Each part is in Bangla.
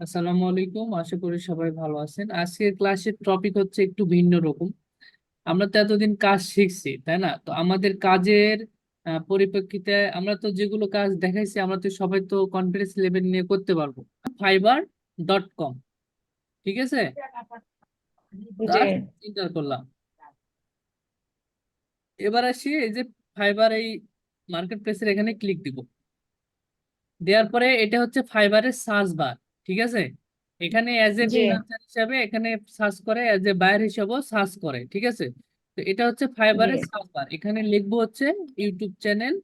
আসসালামু আলাইকুম, আশা করি সবাই ভালো আছেন। আজকের ক্লাসের টপিক হচ্ছে একটু ভিন্ন রকম। আমরা তো এতদিন কাজ শিখছি, তাই না? তো আমাদের কাজের পরিপ্রেক্ষিতে আমরা তো যেগুলো কাজ দেখাইছি, আমরা তো সবাই তো কনফিডেন্স লেভেল নিয়ে করতে পারবো। fiverr.com, ঠিক আছে? জি তার এন্টার করলাম। এবার আসি এই যে ফাইবার, এই মার্কেট প্লেসের এখানে ক্লিক দিব। দেওয়ার পরে এটা হচ্ছে ফাইবারের সার্চ বার, ঠিক আছে? এখানে অ্যাজ এ জি ফ্রিল্যান্সার হিসাবে এখানে সার্চ করে, অ্যাজ এ বায়ার হিসাবেও সার্চ করে, ঠিক আছে? তো এটা হচ্ছে জি ফাইবারের সার্চ বার। এখানে লিখবো হচ্ছে YouTube channel,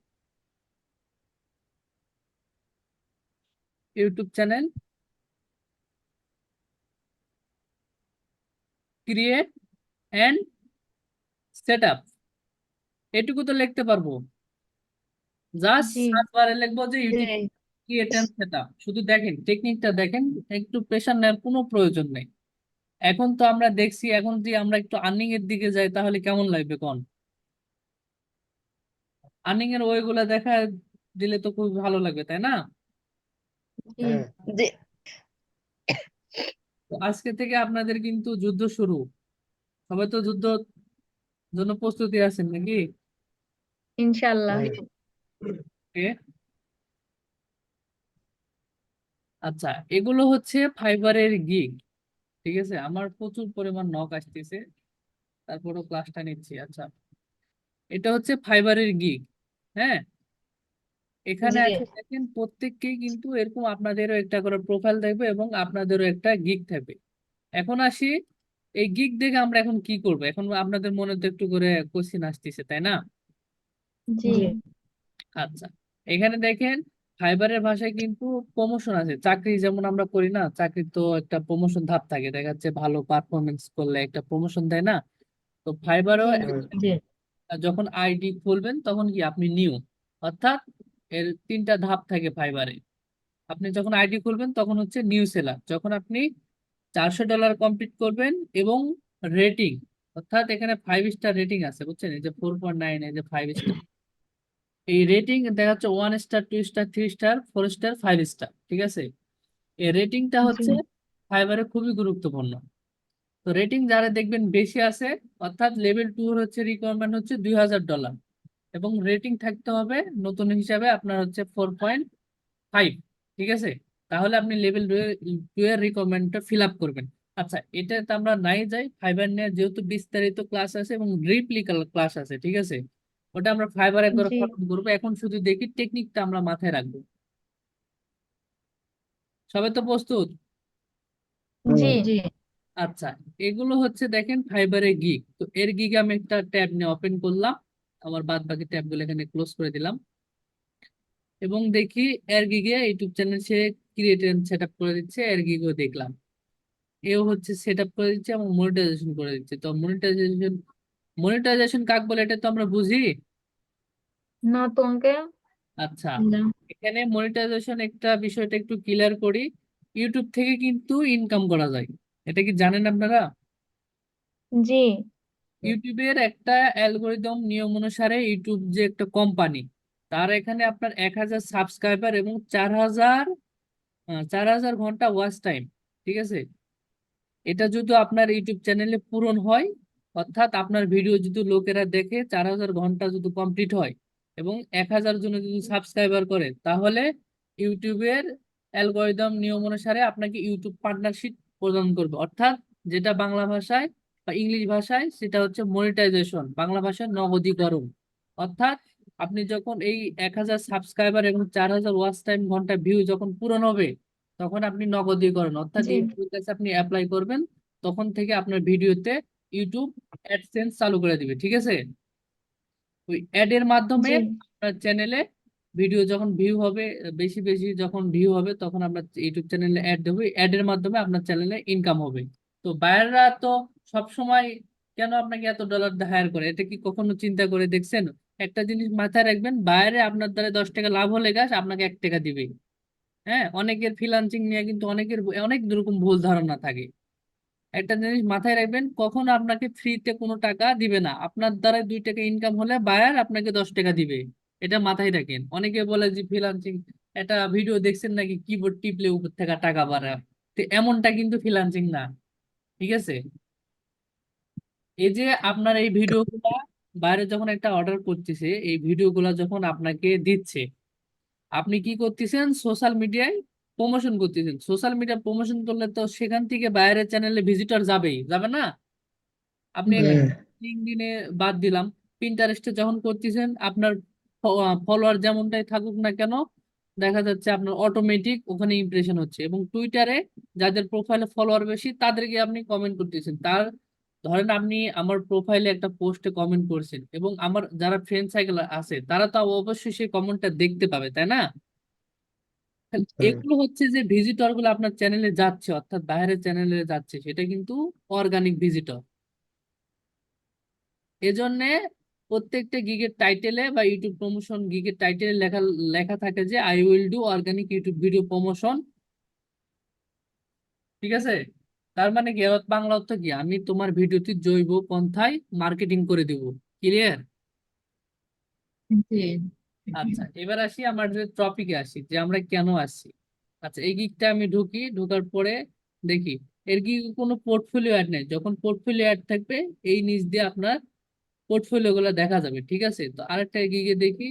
YouTube channel create and set up, এটুকু তো লিখতে পারবো। জাস্ট জি সার্চ বারে লিখবো যে জি YouTube create and set up. শুধু দেখেন, টেকনিকটা দেখেন, একটু প্রেশার নেওয়ার কোনো প্রয়োজন নেই। এখন তো আমরা দেখছি, এখন যদি আমরা একটু আর্নিং এর দিকে যাই তাহলে কেমন লাগবে কোন? আর্নিং এর ওয়ে গুলা দেখা দিলে তো খুব ভালো লাগবে, তাই না? জি জি তো আজকে থেকে আপনাদের কিন্তু যুদ্ধ শুরু। সবাই তো যুদ্ধ জন্য প্রস্তুতি আছেন নাকি? ইনশাল্লাহ। এ, আচ্ছা, এগুলো হচ্ছে ফাইবারের গিগ, ঠিক আছে? আমার প্রচুর পরিমাণ নক আসতেছে, তারপরও ক্লাসটা নিচ্ছি। আচ্ছা, এটা হচ্ছে ফাইবারের গিগ। হ্যাঁ, এখানে জি আছে দেখেন, প্রত্যেককেই কিন্তু এরকম আপনাদেরও একটা করে প্রোফাইল থাকবে এবং আপনাদেরও একটা গিগ থাকবে। এখন আসি, এই গিগ দেখে আমরা এখন কি করব? এখন আপনাদের মনে তো একটু করে কোশ্চিন আসতেছে, তাই না? জি আচ্ছা, এখানে দেখেন, ফাইবারের ভাষায় কিন্তু প্রমোশন আছে। চাকরি যেমন আমরা করি না, চাকরি তো একটা প্রমোশন ধাপ থাকে, দেখা যাচ্ছে ভালো পারফরমেন্স করলে একটা প্রমোশন দেয় না? তো ফাইবারও জি জি যখন আইডি খুলবেন তখন কি আপনি নিউ, অর্থাৎ এর তিনটা ধাপ থাকে ফাইবারে। আপনি যখন আইডি খুলবেন তখন হচ্ছে নিউ সেলার, যখন আপনি $400 কমপ্লিট করবেন এবং রেটিং, অর্থাৎ এখানে 5 স্টার রেটিং আছে, বুঝছেন? এই যে 4.9, এই যে 5 স্টার, এই রেটিং দেখা যাচ্ছে 1 star, 2 star, 3 star, 4 star, 5 star, ঠিক আছে? এই রেটিংটা জি হচ্ছে ফাইবারে খুবই গুরুত্বপূর্ণ। তো রেটিং যারা দেখবেন বেশি আছে, অর্থাৎ লেভেল 2 হচ্ছে রিকোয়ারমেন্ট হচ্ছে $2000, এবং রেটিং থাকতে হবে নতুন হিসাবে আপনার হচ্ছে 4.5, ঠিক আছে? তাহলে আপনি লেভেল 2 এর রিকোয়ারমেন্টটা ফিল আপ করবেন। আচ্ছা, এটাতে আমরা নাই যাই, ফাইবার নিয়ে যেহেতু বিস্তারিত ক্লাস আছে এবং ডিপলি ক্লাস আছে, ঠিক আছে? ওটা আমরা ফাইবার একবার জি খতম করবো। এখন শুধু দেখি টেকনিকটা আমরা মাথায় রাখবো। সবাই তো প্রস্তুত? জি জি আচ্ছা, এগুলো হচ্ছে দেখেন ফাইবারের গিগ। তো এর গিগে আমি একটা ট্যাব নিয়ে ওপেন করলাম, আমার বাদ বাকি ট্যাব গুলো এখানে ক্লোজ করে দিলাম, এবং দেখি এর গিগে ইউটিউব চ্যানেল সে ক্রিয়েট এন্ড সেট আপ করে দিচ্ছে। এর গিগও দেখলাম, এও হচ্ছে সেট আপ করে দিচ্ছে এবং মনিটাইজেশন করে দিচ্ছে। তো মনিটাইজেশন, মনিটাইজেশন কাক বলে এটা তো আমরা বুঝি। না তোমাকে আচ্ছা, না এখানে মনিটাইজেশন একটা বিষয়টা একটু ক্লিয়ার করি। ইউটিউব থেকে কিন্তু ইনকাম করা যায়, এটা কি জানেন আপনারা? জি ইউটিউবের একটা অ্যালগোরিদম নিয়ম অনুসারে, ইউটিউব যে একটা কোম্পানি, তার এখানে আপনার 1000 সাবস্ক্রাইবার এবং 4000 ঘন্টা ওয়াচ টাইম, ঠিক আছে? এটা যদি আপনার ইউটিউব চ্যানেলে পূরণ হয়, অর্থাৎ আপনার ভিডিও যদি লোকেরা দেখে 4000 ঘন্টা যদি কমপ্লিট হয় এবং 1000 জন যদি সাবস্ক্রাইবার করে, তাহলে ইউটিউবের অ্যালগোরিদম নিয়ম অনুসারে আপনাকে ইউটিউব পার্টনারশিপ প্রদান করবে। অর্থাৎ যেটা বাংলা ভাষায় বা ইংলিশ ভাষায় সেটা হচ্ছে মনিটাইজেশন, বাংলা ভাষায় নগদীকরণ। অর্থাৎ আপনি যখন এই 1000 সাবস্ক্রাইবার এবং 4000 ওয়াচ টাইম ঘন্টা ভিউ যখন পূরণ হবে, তখন আপনি নগদীকরণ, অর্থাৎ জি ইউটিউবের কাছে আপনি অ্যাপ্লাই করবেন, তখন থেকে আপনার ভিডিওতে ইউটিউব অ্যাডসেন্স চালু করে দিবে, ঠিক আছে? ওই অ্যাড এর মাধ্যমে জি আপনার চ্যানেলে ভিডিও যখন ভিউ হবে, বেশি বেশি যখন ভিউ হবে, তখন আপনার ইউটিউব চ্যানেলে অ্যাড দেবে, অ্যাড এর মাধ্যমে আপনার চ্যানেলে ইনকাম হবে। তো বায়াররা তো সব সময় কেন আপনাকে এত ডলার হায়ার করে, এটা কি কখনো চিন্তা করে দেখছেন? একটা জিনিস মাথায় রাখবেন, বায়ারে আপনার দ্বারা 10 টাকা লাভ হলে গাছ আপনাকে 1 টাকা দিবে। হ্যাঁ, অনেকের ফ্রিল্যান্সিং নিয়ে কিন্তু অনেকের অনেক রকম ভুল ধারণা থাকে। একটা জিনিস মাথায় রাখবেন, কখনো আপনাকে ফ্রিতে কোনো টাকা দিবে না। আপনার দ্বারা 2 টাকা ইনকাম হলে বায়ার আপনাকে 10 টাকা দিবে। এটা মাথায় রাখেন। অনেকে বলে যে ফ্রিল্যান্সিং, একটা ভিডিও দেখছেন নাকি কিবোর্ড টিপলে উপর থেকে টাকা বাড়ায়? তো এমনটা কিন্তু ফ্রিল্যান্সিং না, ঠিক আছে। এই যে আপনার এই ভিডিওগুলা বাইরে যখন একটা অর্ডার করতেছে, এই ভিডিওগুলা যখন আপনাকে দিচ্ছে, আপনি কি করতেছেন, সোশ্যাল মিডিয়ায় প্রমোশন করতেছেন। সোশ্যাল মিডিয়া প্রমোশন করলে তো সেখান থেকে বাইরের চ্যানেলে ভিজিটর যাবেই, যাবে না? আপনি জি, লিঙ্কডইনে বাদ দিলাম, পিন্টারেস্টে যখন করতেছেন, আপনার ফলোয়ার যেমনটাই থাকুক না কেন, দেখা যাচ্ছে আপনার অটোমেটিক ওখানে ইমপ্রেশন হচ্ছে। এবং টুইটারে যাদের প্রোফাইলে ফলোয়ার বেশি তাদেরকে আপনি কমেন্ট করতেছেন। তার ধরেন আপনি আমার প্রোফাইলে একটা পোস্টে কমেন্ট করছেন, এবং আমার যারা ফ্রেন্ড সাইকেল আছে তারা তো অবশ্যই সেই কমেন্টটা দেখতে পাবে, তাই না? তাহলে এগুলো হচ্ছে যে ভিজিটর গুলো আপনার চ্যানেলে যাচ্ছে, অর্থাৎ বাইরের চ্যানেলে যাচ্ছে, সেটা কিন্তু অর্গানিক ভিজিটর। এজন্যে প্রত্যেকটা গিগের টাইটেলে বা ইউটিউব প্রমোশন গিগের টাইটেলে লেখা লেখা থাকে যে I will do organic YouTube video promotion, ঠিক আছে। তার মানে কি, এর বাংলা অর্থ কি, আমি তোমার ভিডিওটি জৈব পন্থায় মার্কেটিং করে দিব। ক্লিয়ার? জি, আচ্ছা, এবার আসি আমার যে টপিকে আসি, যে আমরা কেন আসছি। আচ্ছা, এই গিগটা আমি ঢুকি, ঢোকার পরে দেখি এর কি কোনো পোর্টফোলিও অ্যাড নেই। যখন পোর্টফোলিও অ্যাড থাকবে, এই নিচ দিয়ে আপনার পোর্টফোলিও গুলো দেখা যাবে, ঠিক আছে। তো আরেকটা গিগে দেখি,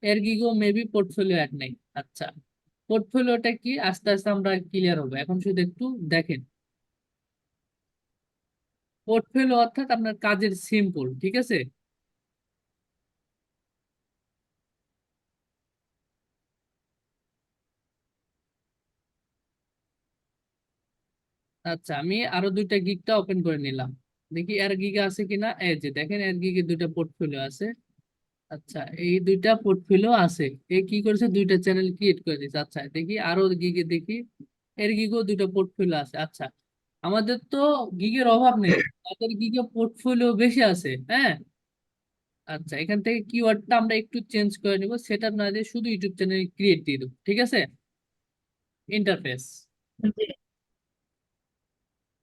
এর গিগও মেবি পোর্টফোলিও অ্যাড নেই। আচ্ছা, পোর্টফোলিওটা কি, আস্তে আস্তে আমরা ক্লিয়ার হবে, এখন শুধু একটু দেখেন। পোর্টফোলিও অর্থাৎ আপনার কাজের সিম্পল, ঠিক আছে। আচ্ছা, আমি আরো দুইটা গিগটা ওপেন করে নিলাম, দেখি এর গিগে আছে কিনা। এই যে দেখেন, এর গিগে দুইটা পোর্টফোলিও আছে। আচ্ছা, এই দুইটা পোর্টফোলিও আছে। এ কি করেছে, দুইটা চ্যানেল ক্রিয়েট করে দিয়েছে। আচ্ছা, দেখি আরো গিগে দেখি, এর গিগও দুইটা পোর্টফোলিও আছে। আচ্ছা, আমাদের তো গিগের অভাব নেই, তাদের গিগে পোর্টফোলিও বেশি আছে, হ্যাঁ। আচ্ছা, এখান থেকে কিওয়ার্ডটা আমরা একটু চেঞ্জ করে নিব, সেটা না দিয়ে শুধু ইউটিউব চ্যানেল ক্রিয়েট দিয়ে দেবো, ঠিক আছে। ইন্টারফেস, জি,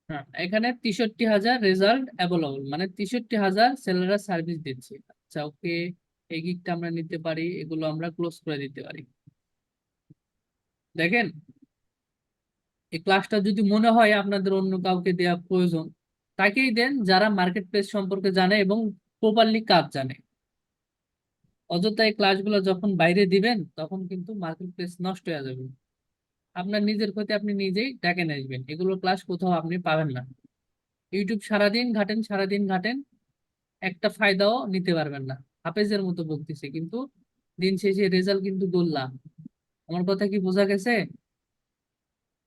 হ্যাঁ, এখানে 63,000 রেজাল্ট অ্যাভেলেবল, মানে 63,000 সেলাররা সার্ভিস দিচ্ছে। আচ্ছা, ওকে, এই গিগটা আমরা নিতে পারি, এগুলো আমরা ক্লোজ করে দিতে পারি। দেখেন, এই ক্লাসটা যদি মনে হয় আপনাদের অন্য কাউকে দেওয়া প্রয়োজন, তাকেই দেন যারা মার্কেট প্লেস সম্পর্কে জানে এবং প্রপারলি কাজ জানে। অযথা এই ক্লাসগুলো যখন বাইরে দিবেন, তখন কিন্তু মার্কেট প্লেস নষ্ট হয়ে যাবে। আপনার নিজের ক্ষতি আপনি নিজেই ডেকে নিয়ে আসবেন, এগুলো ক্লাস কোথাও আপনি পাবেন না। ইউটিউব সারাদিন ঘাটেন, সারাদিন ঘাটেন, একটা ফায়দাও নিতে পারবেন না। হাফেজের মতো বলতেছে, কিন্তু দিন শেষে রেজাল্ট কিন্তু গোল্লা। আমার কথা কি বোঝা গেছে?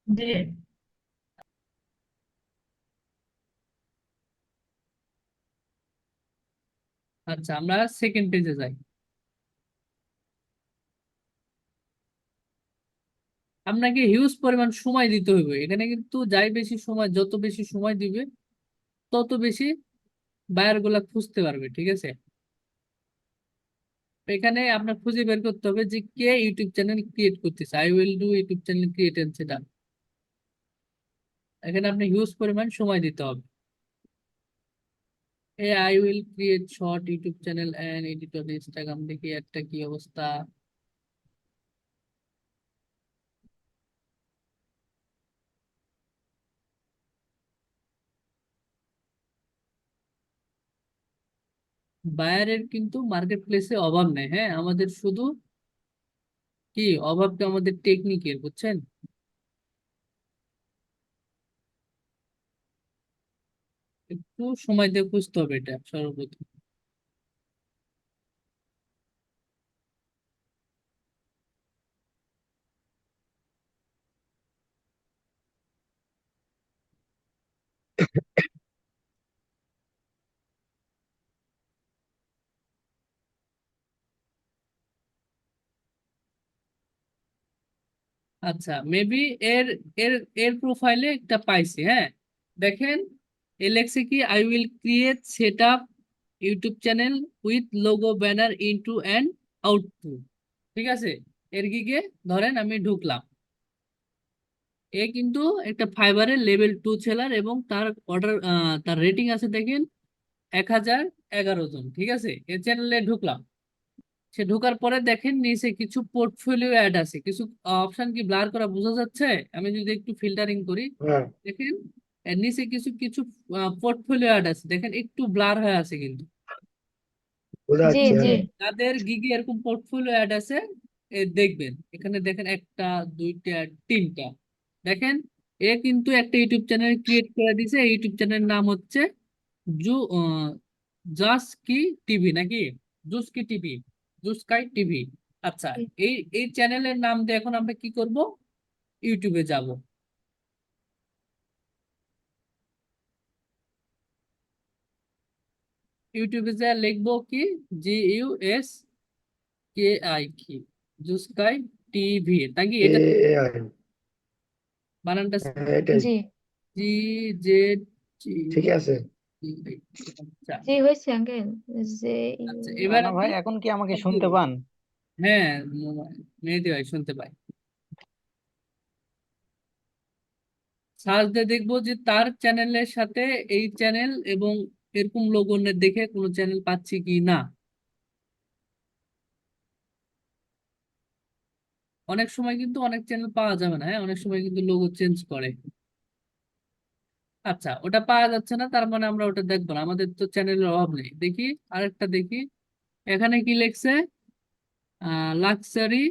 জি, আচ্ছা, আমরা সেকেন্ড পেজে যাই। আপনাকে হিউজ পরিমাণ সময় দিতে হবে এখানে, কিন্তু যাই বেশি সময়, যত বেশি সময় দিবে তত বেশি বায়ার গুলা খুঁজতে পারবে, ঠিক আছে। তো এখানে আপনার খুঁজে বের করতে হবে যে কে ইউটিউব চ্যানেল ক্রিয়েট করতেছে, I will do YouTube channel create, সেটা এখানে আপনি হিউজ পরিমাণ সময় দিতে হবে। A I will create short YouTube channel and editor Instagram, দেখি একটা কি অবস্থা। বায়ারের কিন্তু মার্কেট প্লেসে অভাব নেই, হ্যাঁ, আমাদের শুধু কি অভাবটা, আমাদের টেকনিকের, বুঝছেন। একটু সময় দিয়ে খুঁজতে হবে এটা সর্বপ্রথম। আচ্ছা, মেবি এর এর এর প্রোফাইলে একটা পাইছি, হ্যাঁ। দেখেন, এ লেখছে কি, I will create set up YouTube channel with logo banner into and output, ঠিক আছে। এর গিগে ধরেন আমি ঢুকলাম, এ কিন্তু একটা ফাইবারের লেভেল 2 সেলার, এবং তার অর্ডার, তার রেটিং আছে দেখেন 1,011 জন, ঠিক আছে। এর চ্যানেলে ঢুকলাম, সে ঢোকার পরে দেখেন নিচে কিছু পোর্টফোলিও অ্যাড আছে, কিছু অপশন কি ব্লার করা বোঝা যাচ্ছে? আমি যদি একটু ফিল্টারিং করি, হ্যাঁ, দেখেন এর নিচে কিছু কিছু পোর্টফোলিও অ্যাড আছে, দেখেন একটু ব্লার হয়ে আছে কিন্তু। বোঝা জি যাচ্ছে। জি হ্যাঁ, যাদের গিগে এরকম পোর্টফোলিও অ্যাড আছে, দেখবেন এখানে দেখেন একটা, দুইটা, তিনটা। দেখেন এ কিন্তু একটা ইউটিউব চ্যানেল ক্রিয়েট করে দিয়েছে। এই ইউটিউব চ্যানেলের নাম হচ্ছে জু জাস কি টিভি নাকি জুস কি টিভি, জুসকাই টিভি। আচ্ছা, এই এই চ্যানেলের নাম দিয়ে এখন আমরা কি করব? ইউটিউবে যাব। ইউটিউবে যা লিখবো কি, JUSKI কি, জুসকাই টিভি নাকি এটা AI, বানানটা? হ্যাঁ এটাই। জি GZ। ঠিক আছে। আচ্ছা। জি হয়েছে আঙ্কেল। যে আচ্ছা এবার রানা আমি ভাই এখন কি আমাকে সব শুনতে বলবো। পান? হ্যাঁ, মেহেদি ভাই শুনতে পাই। সার্চ দিয়ে দেখবো যে তার চ্যানেলের সাথে এই চ্যানেল এবং এরকম লোগো দেখে কোনো চ্যানেল পাচ্ছি কি না। অনেক সময় কিন্তু অনেক চ্যানেল পাওয়া যাবে না, হ্যাঁ, অনেক সময় কিন্তু লোগো চেঞ্জ করে। আচ্ছা, ওটা পাওয়া যাচ্ছে না, তার মানে আমরা ওটা দেখবো না, আমাদের তো চ্যানেলের অভাব নেই। দেখি আরেকটা দেখি, এখানে কি লিখছে, লাক্সারি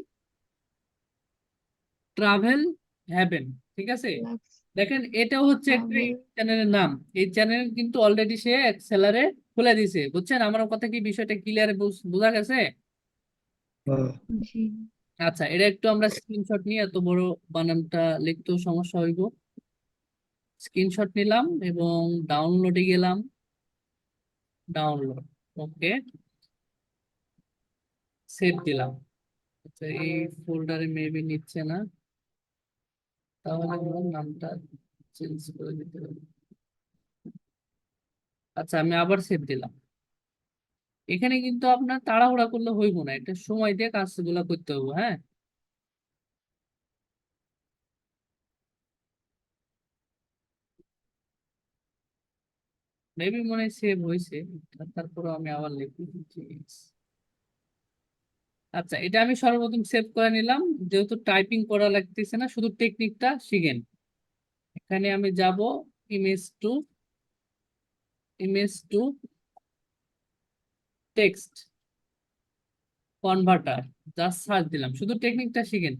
ট্রাভেল হ্যাভেন, ঠিক আছে। লাক্স দেখেন এটাও হচ্ছে একটা ট্রাভেল। চ্যানেলের নাম। এই চ্যানেল কিন্তু অলরেডি সে সেলারে খুলে দিয়েছে, বুঝছেন আমার কথা কি, বিষয়টা ক্লিয়ার বোঝা গেছে? হ্যাঁ, জি আচ্ছা, এটা একটু আমরা স্ক্রিনশট নিয়ে, এত বড় বানানটা লিখতেও সমস্যা হইব। স্ক্রিনশট নিলাম এবং ডাউনলোডে গেলাম, ডাউনলোড, ওকে, সেভ দিলাম। আচ্ছা, এই ফোল্ডারে মেবি নিচ্ছে না, তাহলে আমার নামটা চেঞ্জ করে দিতে হবে। আচ্ছা, আমি আবার সেভ দিলাম। এখানে কিন্তু আপনার তাড়াহুড়া করলে হইব না, এটা সময় দিয়ে কাজগুলো করতে হবে, হ্যাঁ। মেবি মনে হয় সেভ হয়েছে, তারপরে আমি আবার লিখি। আচ্ছা, এটা আমি সর্বপ্রথম সেভ করে নিলাম, যেহেতু টাইপিং করা লাগতেছে না, শুধু টেকনিকটা শিখেন। এখানে আমি যাব, image to, image to text converter, just search দিলাম, শুধু টেকনিকটা শিখেন।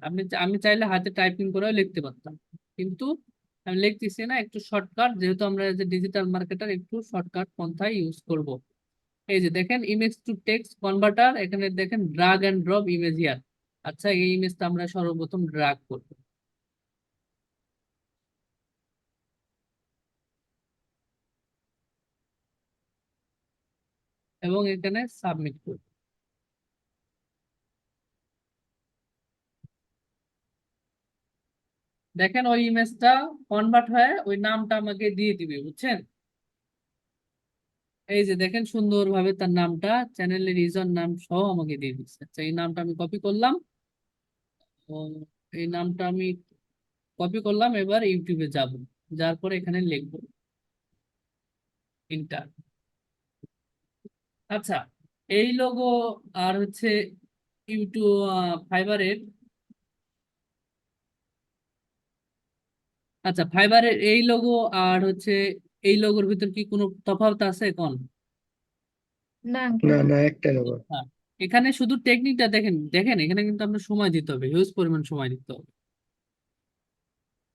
আমি চাইলে হাতে টাইপিং করেও লিখতে পারতাম, কিন্তু আমি লিখতেছি না, একটু শর্টকাট, যেহেতু আমরা যে ডিজিটাল মার্কেটার, একটু শর্টকাট পন্থা ইউজ করব। এই যে দেখেন ইমেজ টু টেক্সট কনভার্টার, এখানে দেখেন drag and drop image here. আচ্ছা, এই ইমেজটা আমরা সর্বপ্রথম ড্রাগ করব এবং এখানে সাবমিট করব। দেখেন ওই ইমেজটা কনভার্ট হয়ে ওই নামটা আমাকে দিয়ে দিবে, বুঝছেন? এই যে দেখেন সুন্দরভাবে তার নামটা, চ্যানেলের ইউজার নাম সহ আমাকে দিয়ে দিচ্ছে। আচ্ছা, এই নামটা আমি কপি করলাম, ও, এই নামটা আমি কপি করলাম, এবার ইউটিউবে যাব, যার পরে এখানে লিখবো ইন্টার। আচ্ছা, এই লোগো আর হচ্ছে ইউটিউব ফাইবারের, আচ্ছা ফাইবারের এই লোগো আর হচ্ছে এই লোগোর ভিতর কি কোনো তফাৎ আছে কোন? না আঙ্কেল। না না, একটা নেব। হ্যাঁ, এখানে শুধু টেকনিকটা দেখেন, দেখেন এখানে কিন্তু আমরা সময় দিতে হবে, হিউজ পরিমাণ সময় দিতে হবে।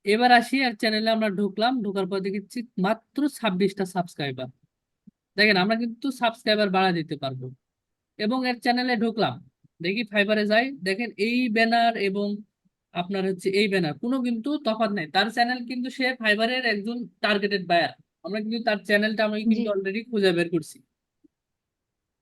এবার আসি, আর চ্যানেলে আমরা ঢুকলাম, ঢোকার পর দেখেছি মাত্র 26টা সাবস্ক্রাইবার। দেখেন আমরা কিন্তু সাবস্ক্রাইবার বাড়া দিতে পারবো। এবং এর চ্যানেলে ঢুকলাম, দেখি ফাইবারে যাই, দেখেন এই ব্যানার এবং আপনার হচ্ছে এই ব্যানার কোনো কিন্তু তফাৎ নাই। তার চ্যানেল কিন্তু সে ফাইবারের একজন টার্গেটেড বায়ার, আমরা কিন্তু তার চ্যানেলটা আমি জি কিন্তু অলরেডি খুঁজে বের করছি।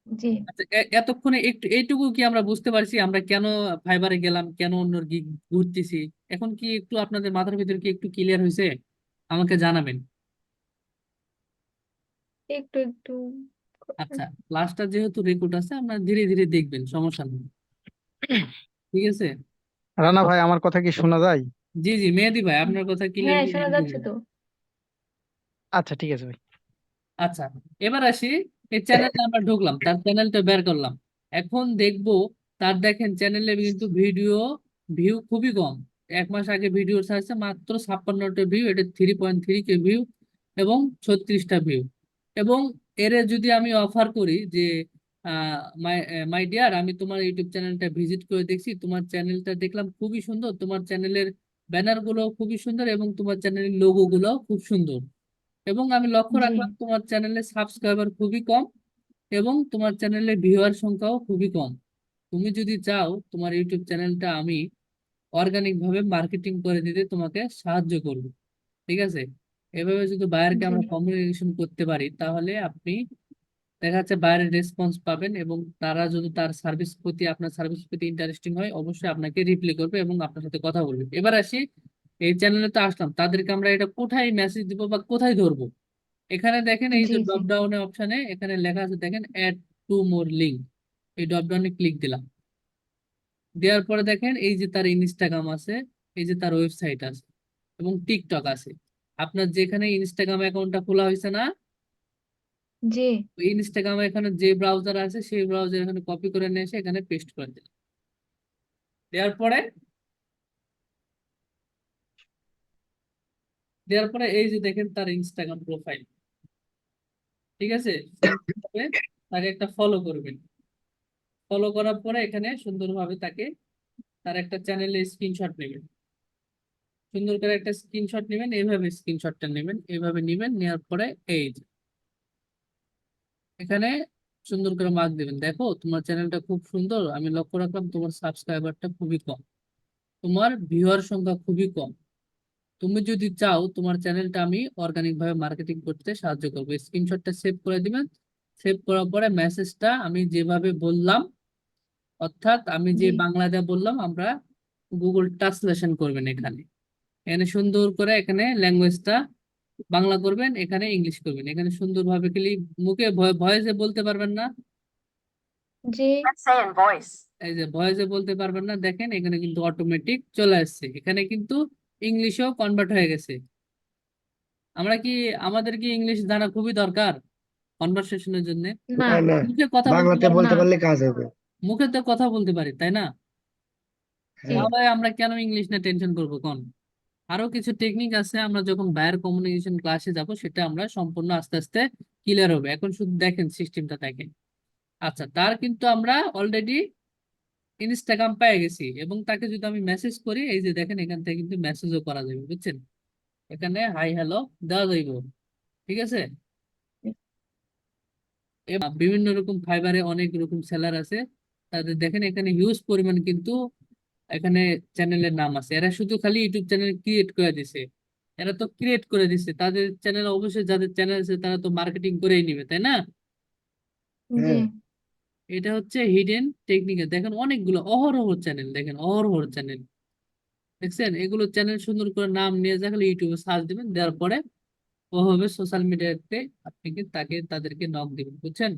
জি আচ্ছা, এতক্ষণে একটু এইটুকু কি আমরা বুঝতে পারছি আমরা কেন ফাইবারে গেলাম, কেন অন্য গিগ ঘুরতেছি? এখন কি একটু আপনাদের মাথার ভিতরে কি একটু ক্লিয়ার হয়েছে? আমাকে জানাবেন। একটু একটু। আচ্ছা, ক্লাসটা যেহেতু রেকর্ড আছে, আপনারা ধীরে ধীরে দেখবেন, সমস্যা নেই, ঠিক আছে। রানা ভাই আমার কথা কি শোনা যায়? জি জি, মেহেদি ভাই আপনার কথা ক্লিয়ার। হ্যাঁ শোনা যাচ্ছে তো। আচ্ছা ঠিক আছে ভাই। আচ্ছা, এবার আসি, এই চ্যানেলে আমরা ঢুকলাম, তার চ্যানেলটা বের করলাম। এখন দেখবো তার দেখেন চ্যানেলে কিন্তু ভিডিও ভিউ খুবই কম। 1 মাস আগে ভিডিও ছাড়ছে মাত্র 56টা ভিউ, এটা 3.3K ভিউ এবং 36টা ভিউ। এবং এর যদি আমি অফার করি যে মাই মাই ডিয়ার, আমি তোমার ইউটিউব চ্যানেলটা ভিজিট করে দেখছি, তোমার চ্যানেলটা দেখলাম খুবই সুন্দর, তোমার চ্যানেলের ব্যানার গুলো খুবই সুন্দর এবং তোমার চ্যানেলের লোগো গুলো খুব সুন্দর, এবং আমি লক্ষ্য জি রাখলাম তোমার চ্যানেলে সাবস্ক্রাইবার খুবই কম এবং তোমার চ্যানেলে ভিউয়ার সংখ্যাও খুবই কম। তুমি যদি চাও তোমার ইউটিউব চ্যানেলটা আমি অর্গানিক ভাবে মার্কেটিং করে দিতে তোমাকে সাহায্য করব, ঠিক আছে? এভাবে যদি বায়ারকে জি আমরা কমিউনিকেশন করতে পারি তাহলে আপনি দেখা যাচ্ছে বাইরের রেসপন্স পাবেন, এবং তারা যদি তার সার্ভিস প্রতি আপনার সার্ভিস প্রতি ইন্টারেস্টিং হয় অবশ্যই আপনাকে রিপ্লাই করবে এবং আপনার সাথে কথা বলবে। এবার আসি, এই চ্যানেলে তো আসলাম, তাদেরকে আমরা এটা কোথায় মেসেজ দিব বা কোথায় ধরবো? এখানে দেখেন এই জি যে জি ড্রপ ডাউনের অপশনে এখানে লেখা আছে দেখেন অ্যাড টু মোর লিঙ্ক, এই ড্রপ ডাউনে ক্লিক দিলাম। দেওয়ার পরে দেখেন এই যে তার ইনস্টাগ্রাম আছে, এই যে তার ওয়েবসাইট আছে এবং টিকটক আছে। আপনার যেখানে ইনস্টাগ্রাম অ্যাকাউন্টটা খোলা হয়েছে না, জি ওই ইনস্টাগ্রামে এখানে যে ব্রাউজার আছে সেই ব্রাউজার এখানে কপি করে নিয়ে এসে এখানে পেস্ট করে দিলাম। দেওয়ার পরে এই যে দেখেন তার ইনস্টাগ্রাম প্রোফাইল, ঠিক আছে? সুন্দরভাবে তাকে একটা ফলো করবেন। ফলো করার পরে এখানে সুন্দরভাবে তাকে তার একটা চ্যানেলে স্ক্রিনশট নেবেন, সুন্দর করে একটা স্ক্রিনশট নেবেন, এইভাবে স্ক্রিনশটটা নেবেন, এইভাবে নেবেন, নেওয়ার পরে এই যে এখানে সুন্দর করে মার্ক দিবেন, দেখো তোমার চ্যানেলটা খুব সুন্দর, আমি লক্ষ্য রাখলাম তোমার সাবস্ক্রাইবারটা খুবই কম, তোমার ভিউয়ার সংখ্যা খুবই কম। তুমি যদি চাও তোমার চ্যানেলটা আমি অর্গানিক ভাবে মার্কেটিং করতে সাহায্য করবো, স্ক্রিনশটটা সেভ করে দিবেন। সেভ করার পরে মেসেজটা আমি যেভাবে বললাম, অর্থাৎ আমি যে জি বাংলাতে বললাম, আমরা গুগল ট্রান্সলেশন করবেন এখানে, এখানে সুন্দর করে এখানে ল্যাঙ্গুয়েজটা বাংলা করবেন, এখানে ইংলিশ করবেন, এখানে সুন্দরভাবে খালি মুখে ভয়েসে বলতে পারবেন না, জি এই যে ভয়েসে বলতে পারবেন না, দেখেন এখানে কিন্তু অটোমেটিক চলে আসছে, এখানে কিন্তু ইংলিশেও কনভার্ট হয়ে গেছে। আমরা কি আমাদের কি ইংলিশ জানা খুবই দরকার কনভারসেশনের জন্য? না না না, মুখে কথা বলতে বাংলাতে পারবো না, বলতে পারলে কাজ হবে। মুখে তো কথা বলতে পারি তাই না? জি হ্যাঁ, তাহলে আমরা কেন ইংলিশ নিয়ে টেনশন করবো কোন? আরো কিছু টেকনিক আছে, আমরা যখন বায়ার কমিউনিকেশন ক্লাসে যাব সেটা আমরা সম্পূর্ণ আস্তে আস্তে ক্লিয়ার হবে, এখন শুধু দেখেন সিস্টেমটা দেখেন। আচ্ছা, তার কিন্তু আমরা অলরেডি ইনস্টাগ্রাম পেয়ে গেছি, এবং তাকে যদি আমি মেসেজ করি এই যে দেখেন এখান থেকে কিন্তু মেসেজও করা যাবে, বুঝছেন? এখানে হাই হ্যালো দেওয়া যাইব, ঠিক আছে? বিভিন্ন রকম ফাইবারে অনেক রকম সেলার আছে, তাদের দেখেন এখানে হিউজ পরিমাণ কিন্তু এখানে চ্যানেলের নাম আছে, এরা শুধু খালি ইউটিউব চ্যানেল ক্রিয়েট করে দিছে, এরা তো ক্রিয়েট করে দিছে, তাদের চ্যানেল অবশ্যই যাদের চ্যানেল আছে তারা তো মার্কেটিং করেই নিবে তাই না? জি হ্যাঁ, এটা হচ্ছে হিডেন টেকনিক, দেখেন অনেকগুলো অহরহ চ্যানেল, দেখেন অহরহ চ্যানেল, দেখছেন? এগুলো চ্যানেল সুন্দর করে নাম নিয়ে যা খালি ইউটিউবে সার্চ দিবেন, দেওয়ার পরে ওভাবে সোশ্যাল মিডিয়াতে আপনি কি তাদেরকে নক দিবেন, বুঝছেন?